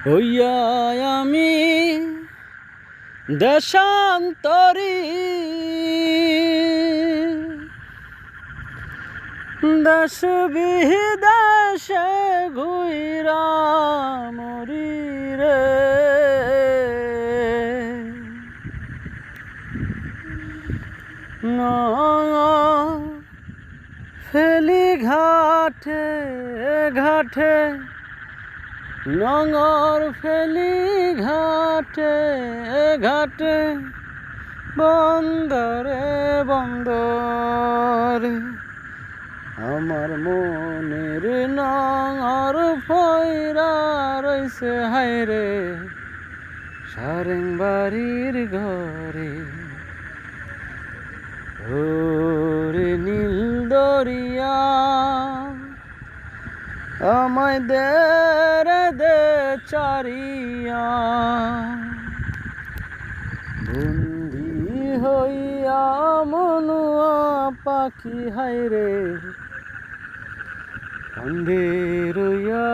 হইয়া আমি দেশান্তরী দেশ বিদেশে ঘুইরা মরি রে ফেলি ঘাটে ঘাটে নঙর ফেলি ঘাটে ঘাটে বন্দরে বন্দরে আমার মনের নঙর ফইরা রইছে হায়রে সারেং বাড়ির ঘরে ওরে নীল দরিয়া আমায় দে রে দে চারিয়া বন্দি হইয়া মনুয়া পাখি হায়রে কান্দে রইয়া